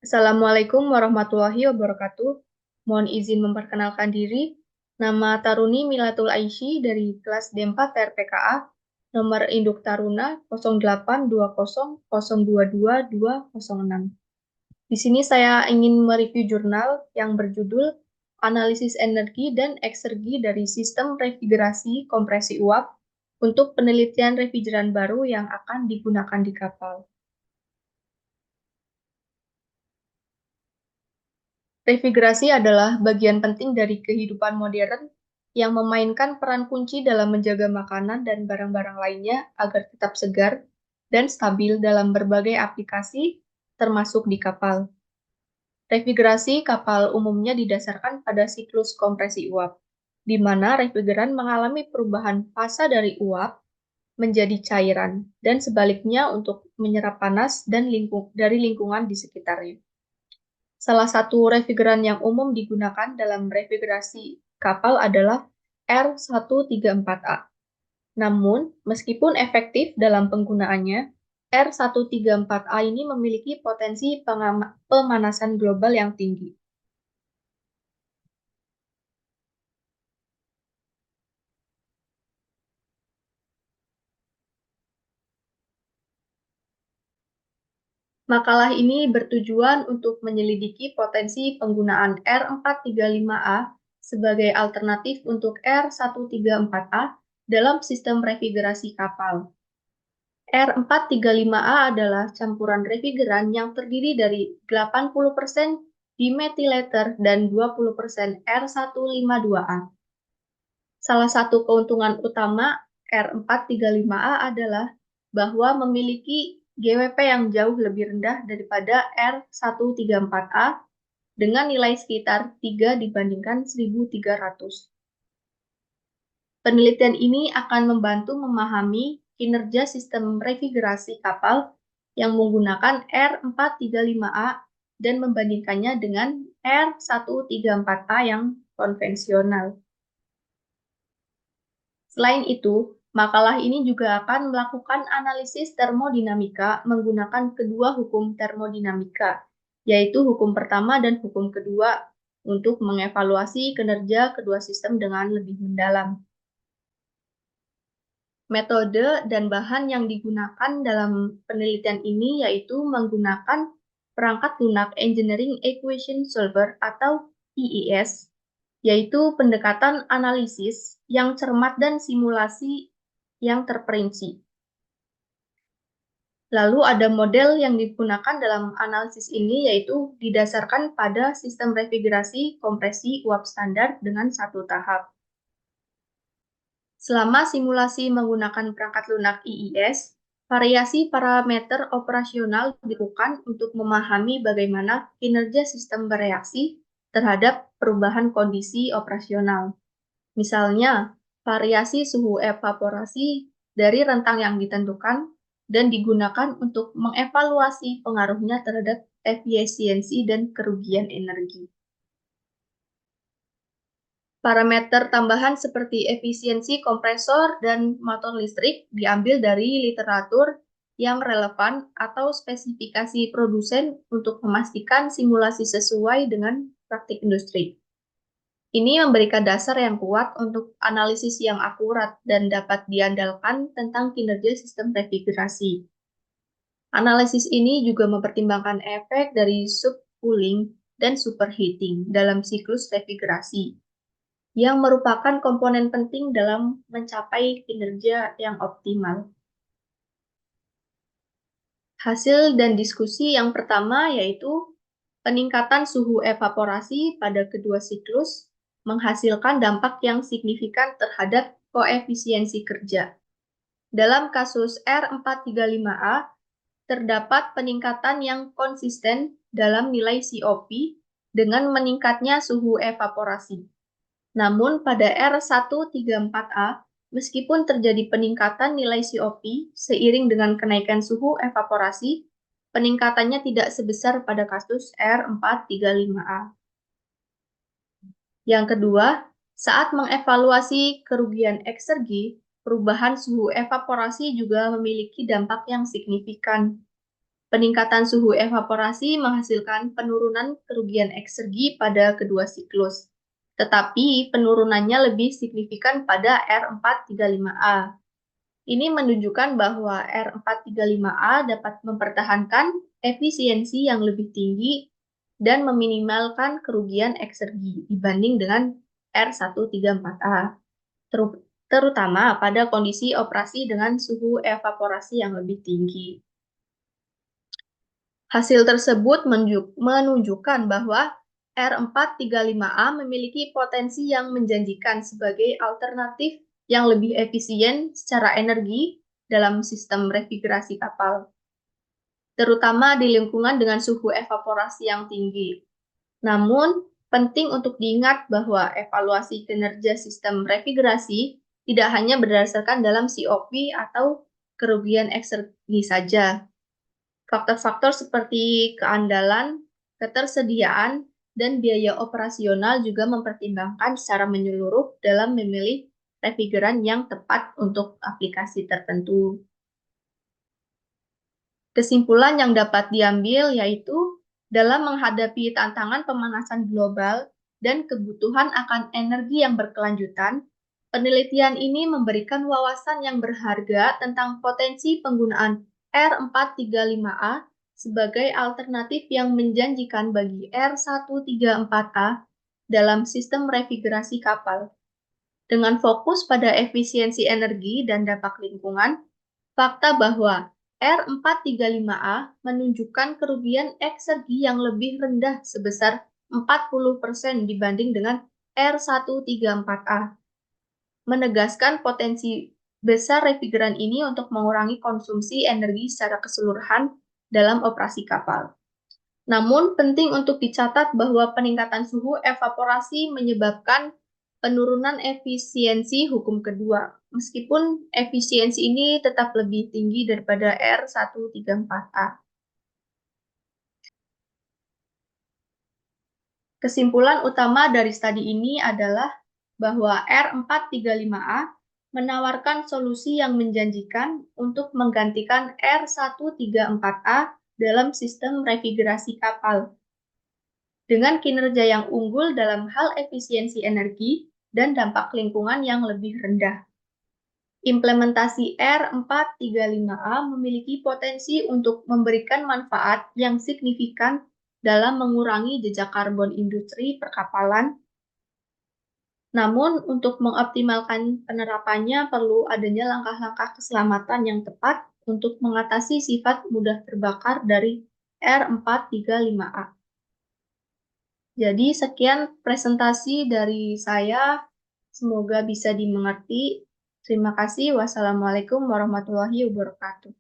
Assalamualaikum warahmatullahi wabarakatuh. Mohon izin memperkenalkan diri. Nama Taruni Milatul Aisy dari kelas D4 TRPKA, nomor induk Taruna 0820022206. Di sini saya ingin mereview jurnal yang berjudul Analisis Energi dan Eksergi dari Sistem Refrigerasi Kompresi Uap untuk penelitian refrigeran baru yang akan digunakan di kapal. Refrigerasi adalah bagian penting dari kehidupan modern yang memainkan peran kunci dalam menjaga makanan dan barang-barang lainnya agar tetap segar dan stabil dalam berbagai aplikasi, termasuk di kapal. Refrigerasi kapal umumnya didasarkan pada siklus kompresi uap, di mana refrigeran mengalami perubahan fasa dari uap menjadi cairan, dan sebaliknya untuk menyerap panas dan dari lingkungan di sekitarnya. Salah satu refrigeran yang umum digunakan dalam refrigerasi kapal adalah R134A. Namun, meskipun efektif dalam penggunaannya, R134A ini memiliki potensi pemanasan global yang tinggi. Makalah ini bertujuan untuk menyelidiki potensi penggunaan R435A sebagai alternatif untuk R134A dalam sistem refrigerasi kapal. R435A adalah campuran refrigeran yang terdiri dari 80% dimethyl dan 20% R152A. Salah satu keuntungan utama R435A adalah bahwa memiliki GWP yang jauh lebih rendah daripada R134A dengan nilai sekitar 3 dibandingkan 1300. Penelitian ini akan membantu memahami kinerja sistem refrigerasi kapal yang menggunakan R435A dan membandingkannya dengan R134A yang konvensional. Selain itu, makalah ini juga akan melakukan analisis termodinamika menggunakan kedua hukum termodinamika, yaitu hukum pertama dan hukum kedua, untuk mengevaluasi kinerja kedua sistem dengan lebih mendalam. Metode dan bahan yang digunakan dalam penelitian ini yaitu menggunakan perangkat lunak Engineering Equation Solver atau EES, yaitu pendekatan analisis yang cermat dan simulasi yang terperinci. Lalu ada model yang digunakan dalam analisis ini yaitu didasarkan pada sistem refrigerasi kompresi uap standar dengan satu tahap. Selama simulasi menggunakan perangkat lunak EES, variasi parameter operasional dilakukan untuk memahami bagaimana kinerja sistem bereaksi terhadap perubahan kondisi operasional. Misalnya, variasi suhu evaporasi dari rentang yang ditentukan dan digunakan untuk mengevaluasi pengaruhnya terhadap efisiensi dan kerugian energi. Parameter tambahan seperti efisiensi kompresor dan motor listrik diambil dari literatur yang relevan atau spesifikasi produsen untuk memastikan simulasi sesuai dengan praktik industri. Ini memberikan dasar yang kuat untuk analisis yang akurat dan dapat diandalkan tentang kinerja sistem refrigerasi. Analisis ini juga mempertimbangkan efek dari subcooling dan superheating dalam siklus refrigerasi, yang merupakan komponen penting dalam mencapai kinerja yang optimal. Hasil dan diskusi yang pertama yaitu peningkatan suhu evaporasi pada kedua siklus menghasilkan dampak yang signifikan terhadap koefisiensi kerja. Dalam kasus R435A, terdapat peningkatan yang konsisten dalam nilai COP dengan meningkatnya suhu evaporasi. Namun pada R134A, meskipun terjadi peningkatan nilai COP seiring dengan kenaikan suhu evaporasi, peningkatannya tidak sebesar pada kasus R435A. Yang kedua, saat mengevaluasi kerugian eksergi, perubahan suhu evaporasi juga memiliki dampak yang signifikan. Peningkatan suhu evaporasi menghasilkan penurunan kerugian eksergi pada kedua siklus, tetapi penurunannya lebih signifikan pada R435A. Ini menunjukkan bahwa R435A dapat mempertahankan efisiensi yang lebih tinggi dan meminimalkan kerugian eksergi dibanding dengan R134A, terutama pada kondisi operasi dengan suhu evaporasi yang lebih tinggi. Hasil tersebut menunjukkan bahwa R435A memiliki potensi yang menjanjikan sebagai alternatif yang lebih efisien secara energi dalam sistem refrigerasi kapal, terutama di lingkungan dengan suhu evaporasi yang tinggi. Namun, penting untuk diingat bahwa evaluasi kinerja sistem refrigerasi tidak hanya berdasarkan dalam COP atau kerugian eksergi saja. Faktor-faktor seperti keandalan, ketersediaan, dan biaya operasional juga mempertimbangkan secara menyeluruh dalam memilih refrigeran yang tepat untuk aplikasi tertentu. Kesimpulan yang dapat diambil yaitu dalam menghadapi tantangan pemanasan global dan kebutuhan akan energi yang berkelanjutan, penelitian ini memberikan wawasan yang berharga tentang potensi penggunaan R435A sebagai alternatif yang menjanjikan bagi R134A dalam sistem refrigerasi kapal. Dengan fokus pada efisiensi energi dan dampak lingkungan, fakta bahwa R435A menunjukkan kerugian eksergi yang lebih rendah sebesar 40% dibanding dengan R134A, menegaskan potensi besar refrigeran ini untuk mengurangi konsumsi energi secara keseluruhan dalam operasi kapal. Namun, penting untuk dicatat bahwa peningkatan suhu evaporasi menyebabkan penurunan efisiensi hukum kedua, meskipun efisiensi ini tetap lebih tinggi daripada R134A. Kesimpulan utama dari studi ini adalah bahwa R435A menawarkan solusi yang menjanjikan untuk menggantikan R134A dalam sistem refrigerasi kapal, dengan kinerja yang unggul dalam hal efisiensi energi dan dampak lingkungan yang lebih rendah. Implementasi R435A memiliki potensi untuk memberikan manfaat yang signifikan dalam mengurangi jejak karbon industri perkapalan. Namun, untuk mengoptimalkan penerapannya perlu adanya langkah-langkah keselamatan yang tepat untuk mengatasi sifat mudah terbakar dari R435A. Jadi, sekian presentasi dari saya. Semoga bisa dimengerti. Terima kasih. Wassalamualaikum warahmatullahi wabarakatuh.